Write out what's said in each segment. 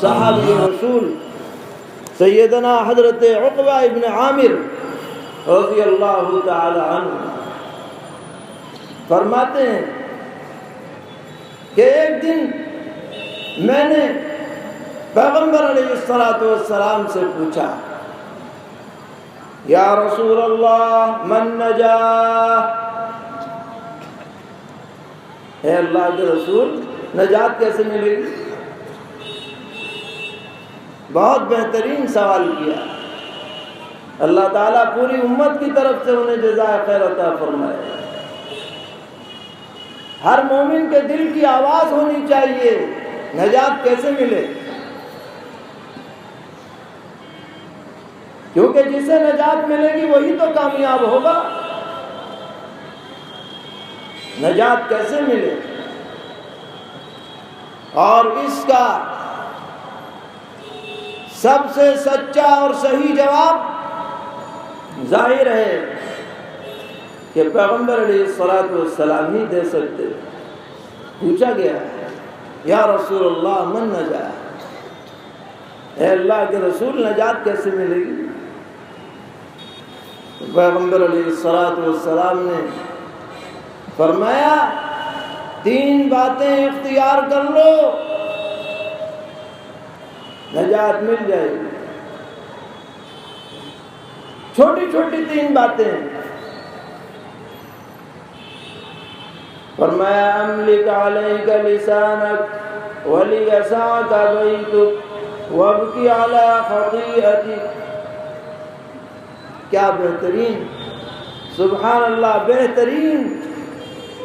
صحابی رسول سیدنا حضرت عقبہ ابن عامر رضی اللہ تعالی عنہ فرماتے ہیں کہ ایک دن میں نے پیغمبر علیہ السلام سے پوچھا، یا رسول اللہ من نجاہ، اے اللہ کے رسول نجات کیسے ملے گی؟ بہت بہترین سوال کیا۔ اللہ تعالیٰ پوری امت کی طرف سے انہیں جزائے خیر عطا فرمائے۔ ہر مومن کے دل کی آواز ہونی چاہیے، نجات کیسے ملے؟ کیونکہ جسے نجات ملے گی وہی تو کامیاب ہوگا۔ نجات کیسے ملے؟ اور اس کا سب سے سچا اور صحیح جواب ظاہر ہے کہ پیغمبر علیہ السلام ہی دے سکتے۔ پوچھا گیا، یا رسول اللہ من نجاہ، اے اللہ کے رسول نجات کیسے ملے گی؟ پیغمبر علیہ السلام نے فرمایا، 3 باتیں اختیار کر لو، نجات مل جائے گی۔ چھوٹی چھوٹی 3 باتیں۔ فرمایا، املک علیک لسانک ولیسعک بیتک وابکی علی خطیئتک۔ کیا بہترین، سبحان اللہ، بہترین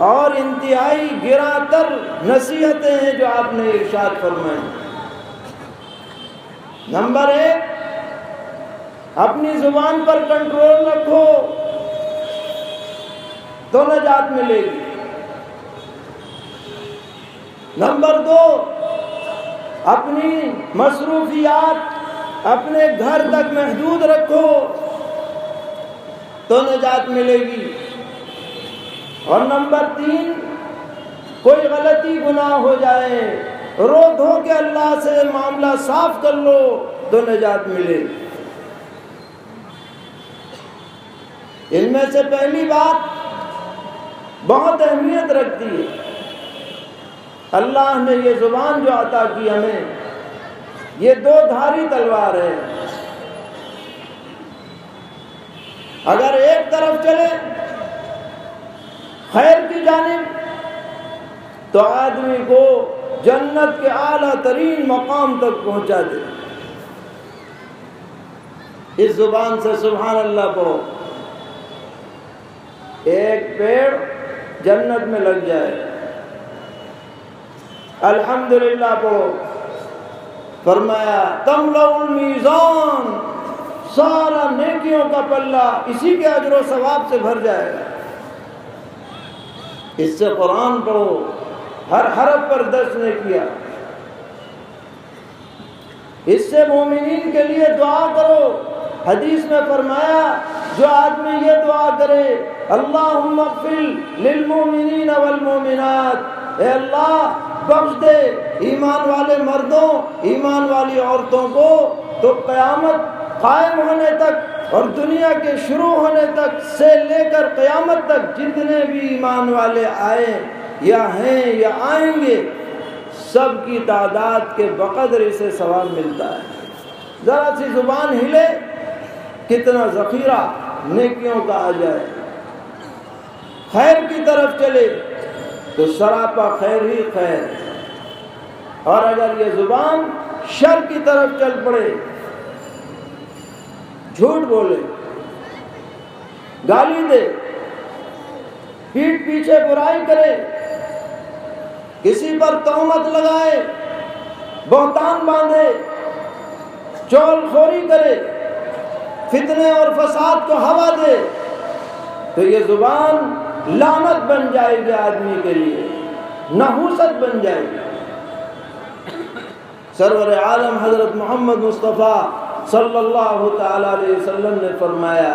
اور انتہائی گراں تر نصیحتیں ہیں جو آپ نے ارشاد فرمائی۔ نمبر 1، اپنی زبان پر کنٹرول رکھو تو نجات ملے گی۔ نمبر 2، اپنی مصروفیات اپنے گھر تک محدود رکھو تو نجات ملے گی۔ اور نمبر 3، کوئی غلطی گناہ ہو جائے، رو دھو کے اللہ سے معاملہ صاف کر لو تو نجات ملے گی۔ ان میں سے پہلی بات بہت اہمیت رکھتی ہے۔ اللہ نے یہ زبان جو عطا کی ہمیں، یہ 2 دھاری تلوار ہے۔ اگر ایک طرف چلے خیر کی جانب تو آدمی کو جنت کے اعلیٰ ترین مقام تک پہنچا دے۔ اس زبان سے سبحان اللہ پڑھو، ایک پیڑ جنت میں لگ جائے۔ الحمدللہ پڑھو، فرمایا تملأ المیزان، سارا نیکیوں کا پلہ اسی کے اجر و ثواب سے بھر جائے گا۔ اس سے قرآن پڑھو، ہر حرف پر 10 نیکیاں۔ اس سے مومنین کے لیے دعا کرو۔ حدیث میں فرمایا، جو آدمی یہ دعا کرے، اللہم اغفر للمؤمنین والمؤمنات، اے اللہ بخش دے ایمان والے مردوں ایمان والی عورتوں کو، تو قیامت قائم ہونے تک اور دنیا کے شروع ہونے تک سے لے کر قیامت تک جتنے بھی ایمان والے آئے یا ہیں یا آئیں گے، سب کی تعداد کے بقدر اسے ثواب ملتا ہے۔ ذرا سی زبان ہلے، کتنا ذخیرہ نیکیوں کا آ جائے۔ خیر کی طرف چلے تو سراپا خیر ہی خیر، اور اگر یہ زبان شر کی طرف چل پڑے، جھوٹ بولے، گالی دے، پیٹھ پیچھے برائی کرے، کسی پر تہمت لگائے، بہتان باندھے، چغل خوری کرے، فتنے اور فساد کو ہوا دے، تو یہ زبان لعنت بن جائے گی آدمی کے لیے، نحوست بن جائے گی۔ سرور عالم حضرت محمد مصطفیٰ صلی اللہ تعالی علیہ وسلم نے فرمایا،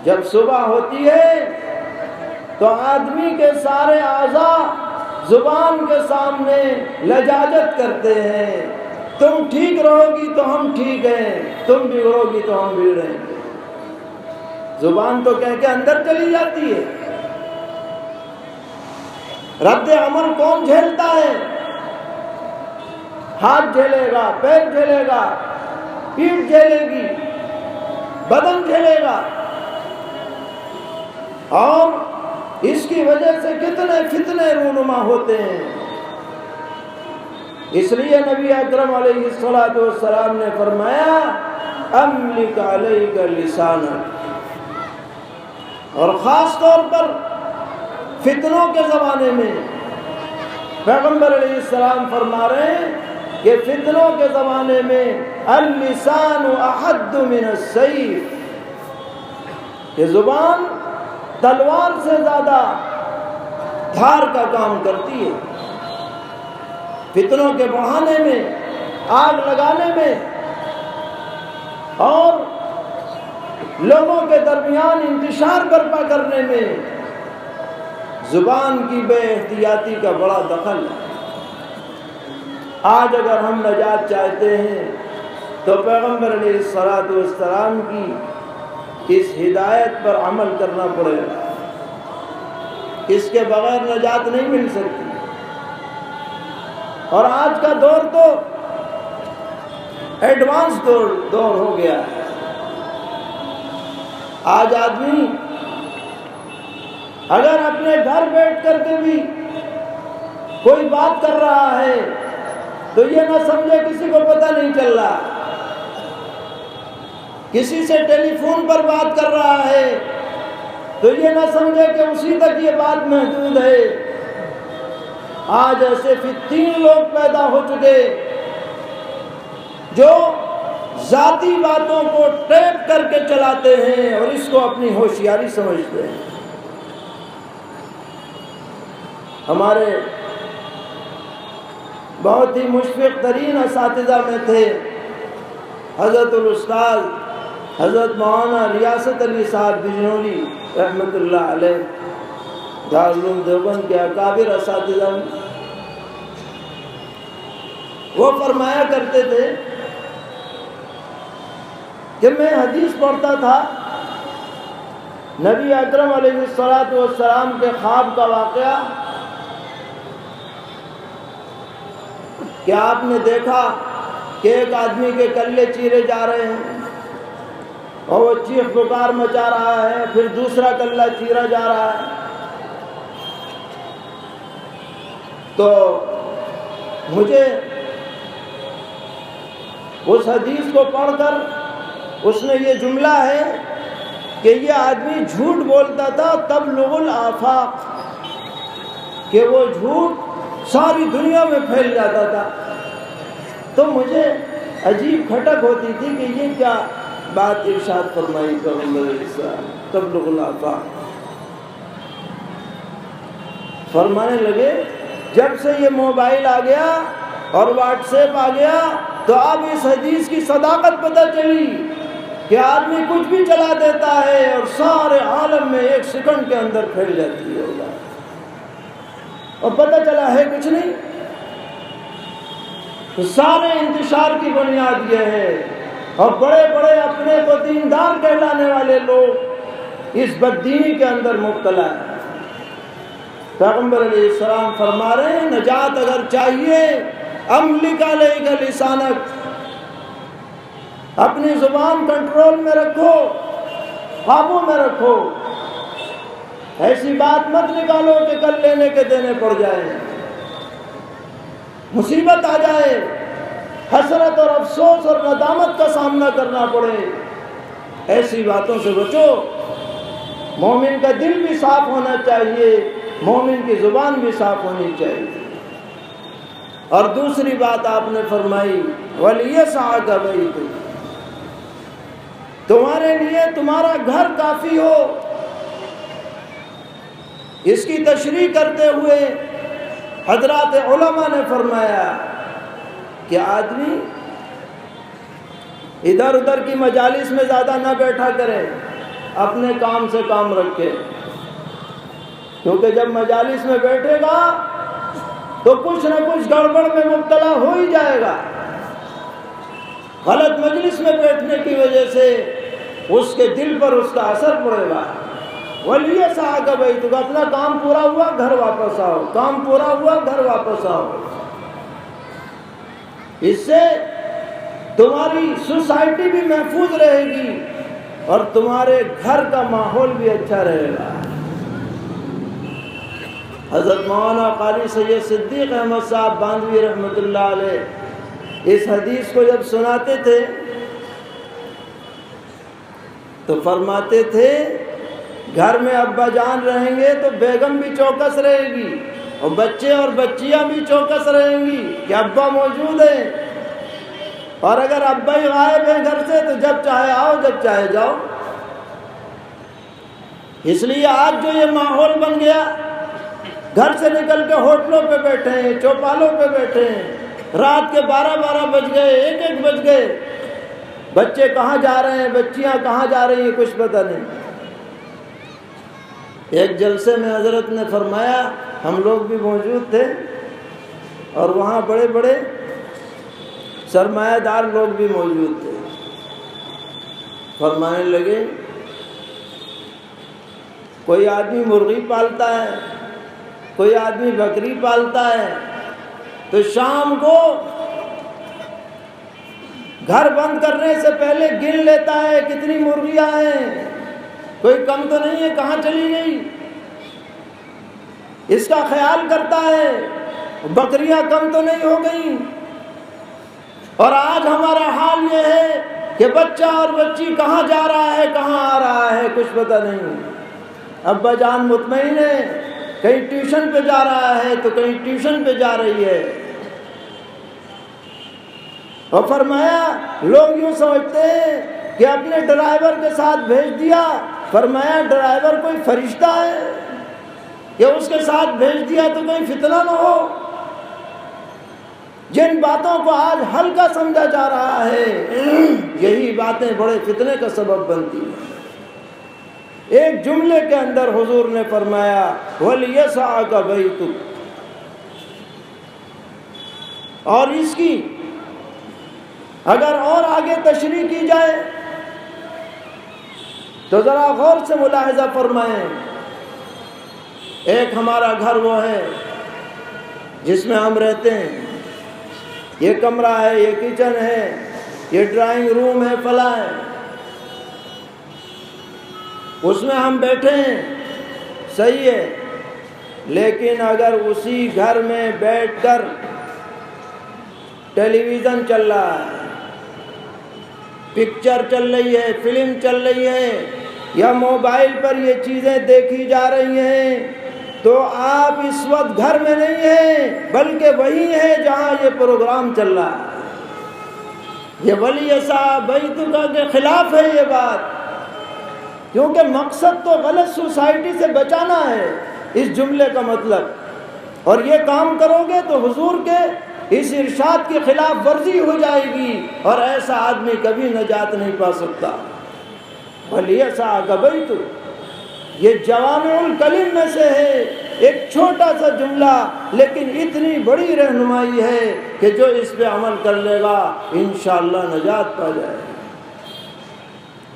جب صبح ہوتی ہے تو آدمی کے سارے اعضاء زبان کے سامنے لجاجت کرتے ہیں، تم ٹھیک رہو گی تو ہم ٹھیک ہیں، تم بگڑو گی تو ہم بگڑیں گے۔ زبان تو کہہ کے اندر چلی جاتی ہے۔ رد عمل کون جھیلتا ہے؟ ہاتھ جھیلے گا، پیر جھیلے گا، پیٹھ جھیلے گی، بدن جھیلے گا، اور اس کی وجہ سے کتنے فتنے رونما ہوتے ہیں۔ اس لیے نبی اکرم علیہ الصلوۃ والسلام نے فرمایا املک علیک لسانک، اور خاص طور پر فتنوں کے زمانے میں پیغمبر علیہ السلام فرما رہے ہیں کہ فتنوں کے زمانے میں اللسان احد من السیف، یہ زبان تلوار سے زیادہ دھار کا کام کرتی ہے، فتنوں کے بڑھانے میں، آگ لگانے میں، اور لوگوں کے درمیان انتشار برپا کرنے میں زبان کی بے احتیاطی کا بڑا دخل ہے۔ آج اگر ہم نجات چاہتے ہیں تو پیغمبر علیہ الصلوۃ والسلام کی اس ہدایت پر عمل کرنا پڑے گا، اس کے بغیر نجات نہیں مل سکتی۔ اور آج کا دور تو ایڈوانس دور ہو گیا ہے۔ آج آدمی اگر اپنے گھر بیٹھ کر کے بھی کوئی بات کر رہا ہے تو یہ نہ سمجھے کسی کو پتہ نہیں چل رہا، کسی سے ٹیلی فون پر بات کر رہا ہے تو یہ نہ سمجھے کہ اسی تک یہ بات محدود ہے۔ آج ایسے فتین لوگ پیدا ہو چکے جو ذاتی باتوں کو ٹیپ کر کے چلاتے ہیں اور اس کو اپنی ہوشیاری سمجھتے ہیں۔ ہمارے بہت ہی مشفق ترین اساتذہ میں تھے حضرت الاستاذ حضرت مولانا ریاست علی صاحب بجنوری رحمۃ اللہ علیہ، دارالعلوم دیوبند کے اکابر اساتذہ میں۔ وہ فرمایا کرتے تھے کہ میں حدیث پڑھتا تھا، نبی اکرم علیہ الصلوۃ والسلام کے خواب کا واقعہ کہ آپ نے دیکھا کہ ایک آدمی کے کلے چیرے جا رہے ہیں اور وہ چیخ پکار مچا رہا ہے، پھر دوسرا کلہ چیرا جا رہا ہے۔ تو مجھے اس حدیث کو پڑھ کر اس میں یہ جملہ ہے کہ یہ آدمی جھوٹ بولتا تھا تبلغ الآفاق، کہ وہ جھوٹ ساری دنیا میں پھیل جاتا تھا۔ تو مجھے عجیب کھٹک ہوتی تھی کہ یہ کیا بات ارشاد فرمائی پیغمبر علیہ السلام، تبلغ الآفاق۔ فرمانے لگے جب سے یہ موبائل آ گیا اور واٹس ایپ آ گیا تو اب اس حدیث کی صداقت پتہ چلی کہ آدمی کچھ بھی چلا دیتا ہے اور سارے عالم میں ایک سیکنڈ کے اندر پھیل جاتی ہے اور پتہ چلا ہے کچھ نہیں۔ تو سارے انتشار کی بنیاد یہ ہے، اور بڑے بڑے اپنے کو دیندار کہلانے والے لوگ اس بددینی کے اندر مبتلا ہیں۔ پیغمبر علیہ السلام فرما رہے ہیں نجات اگر چاہیے املک علیک لسانک، اپنی زبان کنٹرول میں رکھو، قابو میں رکھو، ایسی بات مت نکالو کہ کل لینے کے دینے پڑ جائے، مصیبت آ جائے، حسرت اور افسوس اور ندامت کا سامنا کرنا پڑے، ایسی باتوں سے بچو۔ مومن کا دل بھی صاف ہونا چاہیے، مومن کی زبان بھی صاف ہونی چاہیے۔ اور دوسری بات آپ نے فرمائی وَلِيَسْعَكَ بَيْتُكَ، تمہارے لیے تمہارا گھر کافی ہو۔ اس کی تشریح کرتے ہوئے حضرات علماء نے فرمایا کہ آدمی ادھر ادھر کی مجالس میں زیادہ نہ بیٹھا کرے، اپنے کام سے کام رکھے۔ کیونکہ جب مجالس میں بیٹھے گا تو کچھ نہ کچھ گڑبڑ میں مبتلا ہو ہی جائے گا. غلط مجلس میں بیٹھنے کی وجہ سے اس کے دل پر اس کا اثر پڑے گا. وَلْيَسْعَكَ بَيْتُكَ، اپنا کام پورا ہوا گھر واپس آؤ، کام پورا ہوا گھر واپس آؤ. اس سے تمہاری سوسائٹی بھی محفوظ رہے گی اور تمہارے گھر کا ماحول بھی اچھا رہے گا. حضرت مولانا قاری سید صدیق احمد صاحب باندھوی رحمۃ اللہ علیہ اس حدیث کو جب سناتے تھے تو فرماتے تھے گھر میں ابا جان رہیں گے تو بیگم بھی چوکس رہے گی اور بچے اور بچیاں بھی چوکس رہیں گی کہ ابا موجود ہیں. اور اگر ابا ہی غائب ہیں گھر سے تو جب چاہے آؤ جب چاہے جاؤ. اس لیے آج جو یہ ماحول بن گیا، گھر سے نکل کے ہوٹلوں پہ بیٹھے ہیں، چوپالوں پہ بیٹھے ہیں، رات کے 12 بج گئے، 1 بج گئے، بچے کہاں جا رہے ہیں، بچیاں کہاں جا رہی ہیں، کچھ پتہ نہیں. ایک جلسے میں حضرت نے فرمایا، ہم لوگ بھی موجود تھے اور وہاں بڑے بڑے سرمایہ دار لوگ بھی موجود تھے. فرمانے لگے کوئی آدمی مرغی پالتا ہے، کوئی آدمی بکری پالتا ہے، تو شام کو گھر بند کرنے سے پہلے گن لیتا ہے کتنی مرغیاں ہیں، کوئی کم تو نہیں ہے، کہاں چلی گئی، اس کا خیال کرتا ہے بکریاں کم تو نہیں ہو گئیں. اور آج ہمارا حال یہ ہے کہ بچہ اور بچی کہاں جا رہا ہے، کہاں آ رہا ہے، کچھ پتہ نہیں. ابا جان مطمئن ہے، کہیں ٹیوشن پہ جا رہا ہے تو کہیں ٹیوشن پہ جا رہی ہے. اور فرمایا لوگ یوں سمجھتے ہیں کہ اپنے ڈرائیور کے ساتھ بھیج دیا. فرمایا ڈرائیور کوئی فرشتہ ہے کہ اس کے ساتھ بھیج دیا تو کوئی فتنہ نہ ہو. جن باتوں کو آج ہلکا سمجھا جا رہا ہے یہی باتیں بڑے فتنے کا سبب بنتی ہیں. ایک جملے کے اندر حضور نے فرمایا وَلْيَسْعَكَ بَيْتُكَ، اور اس کی اگر اور آگے تشریح کی جائے تو ذرا غور سے ملاحظہ فرمائیں. ایک ہمارا گھر وہ ہے جس میں ہم رہتے ہیں، یہ کمرہ ہے، یہ کچن ہے، یہ ڈرائنگ روم ہے، فلاں ہے، اس میں ہم بیٹھے ہیں، صحیح ہے. لیکن اگر اسی گھر میں بیٹھ کر ٹیلی ویژن چل رہا ہے، پکچر چل رہی ہے، فلم چل رہی ہے، یا موبائل پر یہ چیزیں دیکھی جا رہی ہیں، تو آپ اس وقت گھر میں نہیں ہیں بلکہ وہی ہیں جہاں یہ پروگرام چل رہا ہے. یہ وَلْيَسْعَ بَيْتُكَ کے خلاف ہے یہ بات، کیونکہ مقصد تو غلط سوسائٹی سے بچانا ہے اس جملے کا مطلب. اور یہ کام کرو گے تو حضور کے اس ارشاد کی خلاف ورزی ہو جائے گی اور ایسا آدمی کبھی نجات نہیں پا سکتا. وَلْيَسْعَكَ بَيْتُكَ یہ جوامع الکلم میں سے ہے، ایک چھوٹا سا جملہ لیکن اتنی بڑی رہنمائی ہے کہ جو اس پہ عمل کر لے گا انشاءاللہ نجات پا جائے گا.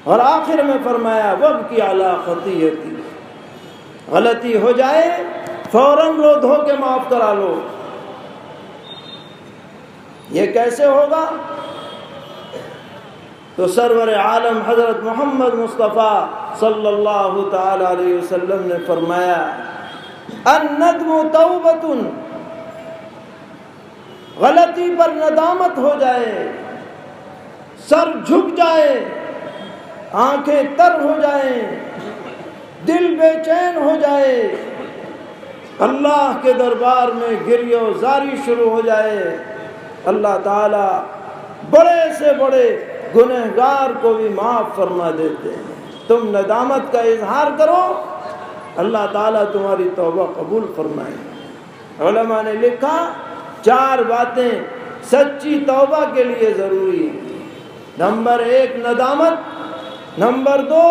اور آخر میں فرمایا وَابْكِ عَلَىٰ خَطِيئَتِي، غلطی ہو جائے فوراً رو دھو کے معاف کرا لو. یہ کیسے ہوگا؟ تو سرور عالم حضرت محمد مصطفیٰ صلی اللہ تعالی علیہ وسلم نے فرمایا الندم توبۃ، غلطی پر ندامت ہو جائے، سر جھک جائے، آنکھیں تر ہو جائیں، دل بے چین ہو جائے، اللہ کے دربار میں گریہ و زاری شروع ہو جائے، اللہ تعالی بڑے سے بڑے گنہگار کو بھی معاف فرما دیتے ہیں. تم ندامت کا اظہار کرو، اللہ تعالیٰ تمہاری توبہ قبول فرمائے. علماء نے لکھا 4 باتیں سچی توبہ کے لیے ضروری ہیں. نمبر 1 ندامت، نمبر 2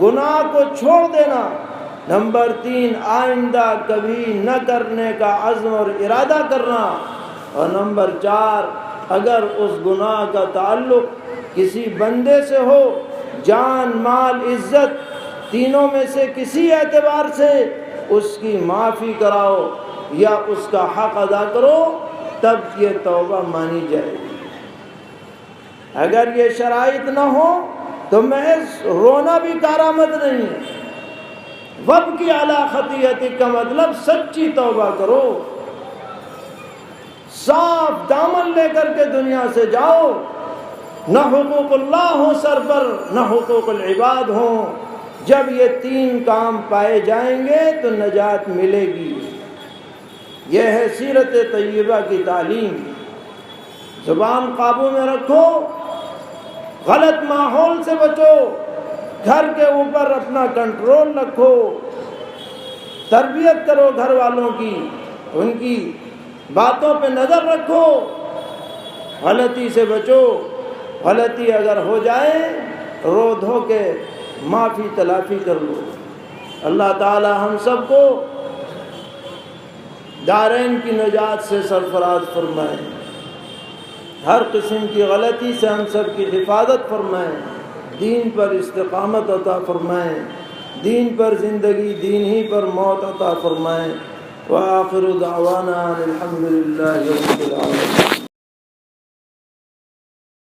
گناہ کو چھوڑ دینا، نمبر 3 آئندہ کبھی نہ کرنے کا عزم اور ارادہ کرنا، اور نمبر 4 اگر اس گناہ کا تعلق کسی بندے سے ہو، جان مال عزت تینوں میں سے کسی اعتبار سے اس کی معافی کراؤ یا اس کا حق ادا کرو، تب یہ توبہ مانی جائے گی۔ اگر یہ شرائط نہ ہو تو محض رونا بھی کارآمد نہیں ہے۔ وابکی علی خطیئتک کا مطلب سچی توبہ کرو، صاف دامن لے کر کے دنیا سے جاؤ، نہ حقوق اللہ ہو سر پر نہ حقوق العباد ہوں۔ جب یہ 3 کام پائے جائیں گے تو نجات ملے گی۔ یہ ہے سیرت طیبہ کی تعلیم۔ زبان قابو میں رکھو، غلط ماحول سے بچو، گھر کے اوپر اپنا کنٹرول رکھو، تربیت کرو گھر والوں کی، ان کی باتوں پہ نظر رکھو، غلطی سے بچو۔ غلطی اگر ہو جائے رو دھو کے معافی تلافی کر لو۔ اللہ تعالی ہم سب کو دارین کی نجات سے سرفراز فرمائے، ہر قسم کی غلطی سے ہم سب کی حفاظت فرمائے، دین پر استقامت عطا فرمائے، دین پر زندگی دین ہی پر موت عطا فرمائے۔ وآخر دعوانا الحمد للہ رب العالمین۔